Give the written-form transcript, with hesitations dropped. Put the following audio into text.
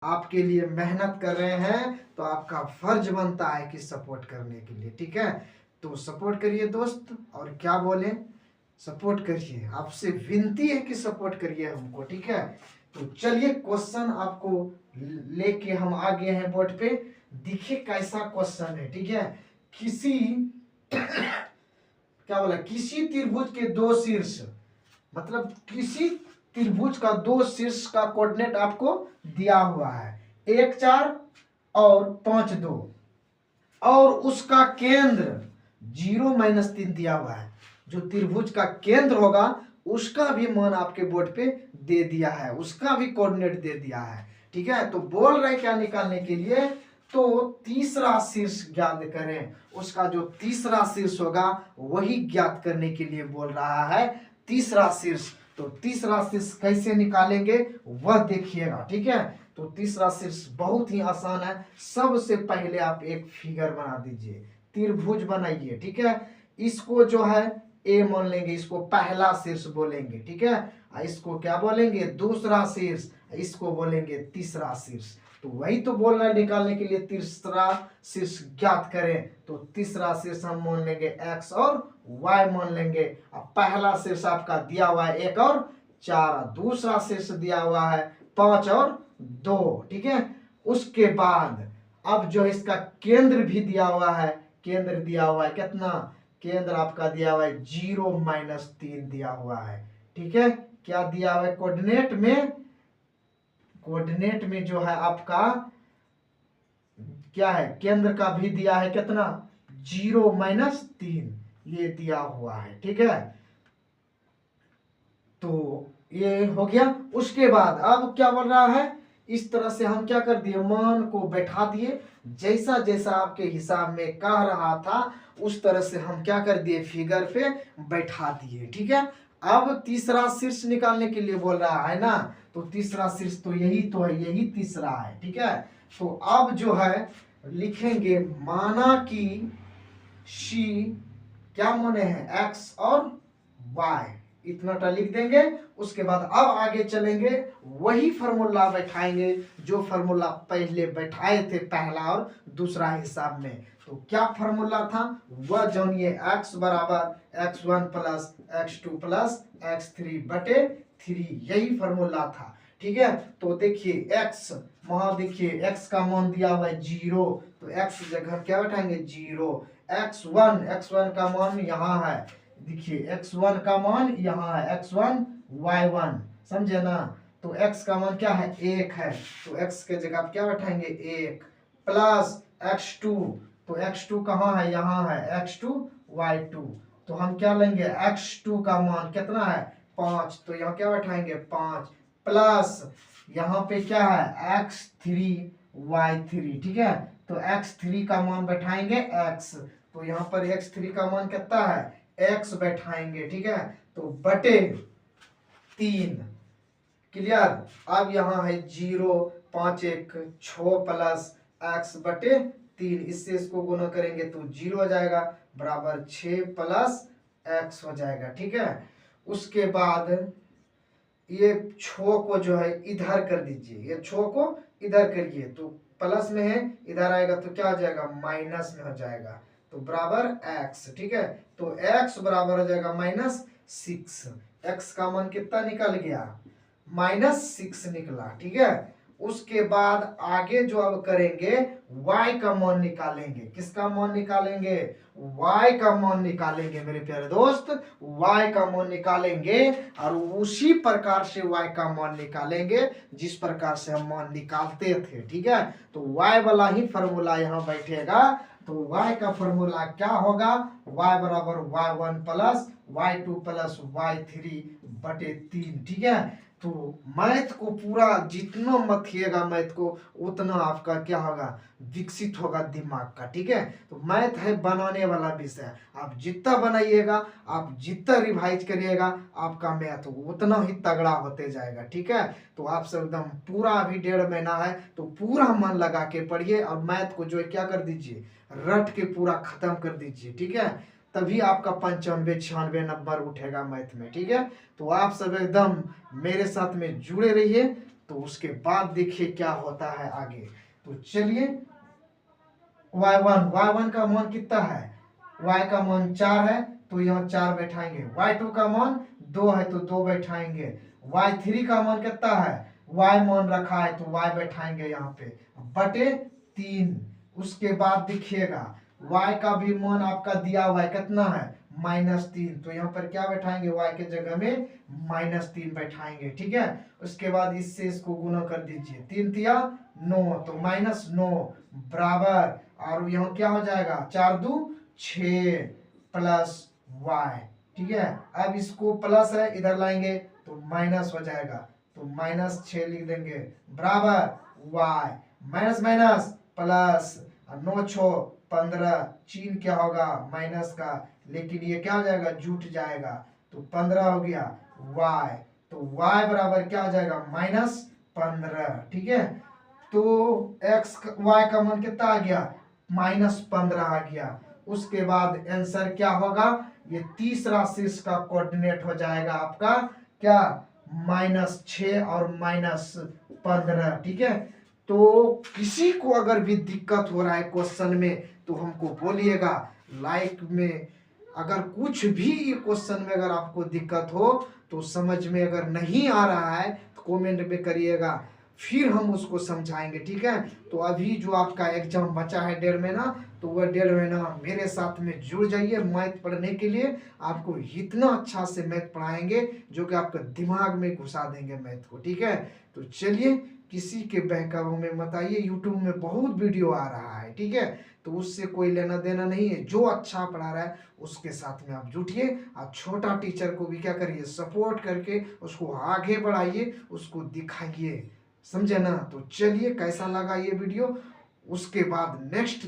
आपके लिए मेहनत कर रहे हैं, तो आपका फर्ज बनता है कि सपोर्ट करने के लिए। ठीक है, तो सपोर्ट करिए दोस्त, और क्या बोले, सपोर्ट करिए, आपसे विनती है कि सपोर्ट करिए हमको। ठीक है, तो चलिए क्वेश्चन आपको लेके हम आ गए हैं बोर्ड पे। देखिए कैसा क्वेश्चन है। ठीक है, किसी क्या बोला, किसी त्रिभुज के दो शीर्ष, मतलब किसी त्रिभुज का दो शीर्ष का कोऑर्डिनेट आपको दिया हुआ है, 1 4 और 5 2, और उसका केंद्र 0 - 3 दिया हुआ है। जो त्रिभुज का केंद्र होगा उसका भी मान आपके बोर्ड पे दे दिया है, उसका भी कोऑर्डिनेट दे दिया है। ठीक है, तो बोल रहे क्या निकालने के लिए, तो तीसरा शीर्ष ज्ञात करें। उसका जो तीसरा शीर्ष होगा वही ज्ञात करने के लिए बोल रहा है, तीसरा शीर्ष। तो तीसरा शीर्ष कैसे निकालेंगे वह देखिएगा। ठीक है, तो तीसरा शीर्ष बहुत ही आसान है। सबसे पहले आप एक फिगर बना दीजिए, त्रिभुज बनाइए। ठीक है, इसको जो है ए मान लेंगे, इसको पहला शीर्ष बोलेंगे। ठीक है, इसको क्या बोलेंगे, दूसरा शीर्ष, इसको बोलेंगे तीसरा शीर्ष। तो वही तो बोल रहा है निकालने के लिए, तीसरा शीर्ष ज्ञात करें। तो तीसरा शीर्ष हम मान लेंगे एक्स और वाई मान लेंगे। अब पहला शीर्ष आपका दिया हुआ है 1 और 4, दूसरा शीर्ष दिया हुआ है 5 और 2। ठीक है, उसके बाद अब जो इसका केंद्र भी दिया हुआ है, केंद्र दिया हुआ है कितना, केंद्र आपका दिया हुआ है 0 - 3 दिया हुआ है। ठीक है, क्या दिया हुआ है कोऑर्डिनेट में, कोऑर्डिनेट में जो है आपका क्या है, केंद्र का भी दिया है कितना, 0 - 3 ये दिया हुआ है। ठीक है, तो ये हो गया। उसके बाद अब क्या बोल रहा है, इस तरह से हम क्या कर दिए, मान को बैठा दिए, जैसा जैसा आपके हिसाब में कह रहा था उस तरह से हम क्या कर दिए, फिगर पे बैठा दिए। ठीक है, अब तीसरा शीर्ष निकालने के लिए बोल रहा है ना, तो तीसरा शीर्ष तो यही तो है, यही तीसरा है। ठीक है, तो अब जो है लिखेंगे, माना कि सी क्या माने हैं, एक्स और वाई, इतना टा लिख देंगे। उसके बाद अब आगे चलेंगे, वही फॉर्मूला बैठाएंगे जो फॉर्मूला पहले बैठाए थे, पहला और दूसरा हिसाब में। तो क्या फॉर्मूला था वह जानिए, x बराबर x1 plus x2 plus x3 बटे 3, यही फॉर्मूला था। ठीक है, तो देखिए x, वहां देखिए x का मान दिया हुआ है 0, तो x जगह क्या बैठाएंगे 0। x1 का मान यहाँ है, देखिए x1 का मान यहाँ है, x1 y1, समझे ना। तो x का मान क्या है 1 है, तो x के जगह आप क्या बैठाएंगे 1 प्लस x2, तो x2 कहाँ है, यहाँ है, x2 y2, तो हम क्या लेंगे, x2 का मान कितना है 5, तो यहाँ क्या बैठाएंगे 5 प्लस यहाँ पे क्या है x3 y3। ठीक है, तो x3 का मान बैठाएंगे x, तो यहाँ पर x3 का मान कितना है x बैठाएंगे। ठीक है, तो बटे 3, क्लियर। अब यहाँ है 0, 5 1 6 प्लस x बटे 3, इससे इसको गुना करेंगे तो 0 हो जाएगा, बराबर 6 प्लस x हो जाएगा। ठीक है, उसके बाद ये 6 को जो है इधर कर दीजिए, ये 6 को इधर करिए, तो प्लस में है, इधर आएगा तो क्या हो जाएगा माइनस में हो जाएगा, तो बराबर x। ठीक है, तो x बराबर हो जाएगा -6, x का मान कितना निकल गया, -6 निकला। ठीक है, उसके बाद आगे जो अब करेंगे y का मान निकालेंगे, किसका मान निकालेंगे, y का मान निकालेंगे मेरे प्यारे दोस्त, y का मान निकालेंगे, और उसी प्रकार से y का मान निकालेंगे जिस प्रकार से हम मान निकालते थे। ठीक है, तो y वाला ही फॉर्मूला यहाँ बैठेगा, तो y का फॉर्मूला क्या होगा, y बराबर y1 plus y2 plus y3 बटे 3। ठीक है, तो मैथ को पूरा जितना मथिएगा मैथ को उतना आपका क्या होगा, विकसित होगा दिमाग का। ठीक है, तो मैथ है बनाने वाला विषय, आप जितना बनाइएगा, आप जितना रिवाइज करिएगा, आपका मैथ उतना ही तगड़ा होते जाएगा। ठीक है, तो आप सब एकदम पूरा अभी 1.5 महीना है तो पूरा मन लगा के पढ़िए, और मैथ को जो है क्या कर दीजिए, रट के पूरा खत्म कर दीजिए। ठीक है, तभी आपका 95 96 नंबर उठेगा मैथ में। ठीक है, तो आप सब एकदम मेरे साथ में जुड़े रहिए, तो उसके बाद देखिए क्या होता है आगे। तो चलिए y1 का मान कितना है, y का मान 4 है तो यहाँ 4 बैठाएंगे, y2 का मान 2 है तो 2 बैठाएंगे, y3 का मान कितना है, y मान रखा है तो y बैठाएंगे यहाँ पे बटे 3। उसके बाद देखिएगा y का भी मान आपका दिया हुआ है कितना है -3, तो यहाँ पर क्या बैठाएंगे y के जगह में -3 बैठाएंगे, ठीक है। उसके बाद इससे इसको गुना कर दीजिए, 3 तिया 9 तो -9 बराबर, और यहाँ क्या हो जाएगा 4 2 6 प्लस y, ठीक है। अब इसको प्लस है इधर लाएंगे तो माइनस हो जाएगा, तो -6 लिख देंगे बराबर y, माइनस माइनस प्लस, 9 6 15, चिन्ह क्या होगा माइनस का, लेकिन ये क्या हो जाएगा जुट जाएगा तो 15 हो गया y, तो y बराबर क्या हो जाएगा -15, ठीक है। तो y का मान कितना आ गया -15 आ गया। उसके बाद आंसर क्या होगा, ये तीसरा शीर्ष का कोऑर्डिनेट हो जाएगा आपका क्या -6 और -15, ठीक है। तो किसी को अगर भी दिक्कत हो रहा है क्वेश्चन में तो हमको बोलिएगा लाइक में, अगर कुछ भी ये क्वेश्चन में अगर आपको दिक्कत हो तो समझ में अगर नहीं आ रहा है तो कमेंट में करिएगा, फिर हम उसको समझाएंगे, ठीक है। तो अभी जो आपका एग्जाम बचा है 1.5 महीना, तो वह 1.5 महीना मेरे साथ में जुड़ जाइए मैथ पढ़ने के लिए। आपको इतना अच्छा से मैथ पढ़ाएंगे जो कि आपके दिमाग में घुसा देंगे मैथ को, ठीक है। तो चलिए किसी के बहकावे में मत आइए, यूट्यूब में बहुत वीडियो आ रहा है, ठीक है। तो उससे कोई लेना देना नहीं है, जो अच्छा पढ़ा रहा है उसके साथ में आप जुटिए। आप छोटा टीचर को भी क्या करिए सपोर्ट करके उसको आगे बढ़ाइए, उसको दिखाइए, समझे ना। तो चलिए कैसा लगा ये वीडियो, उसके बाद नेक्स्ट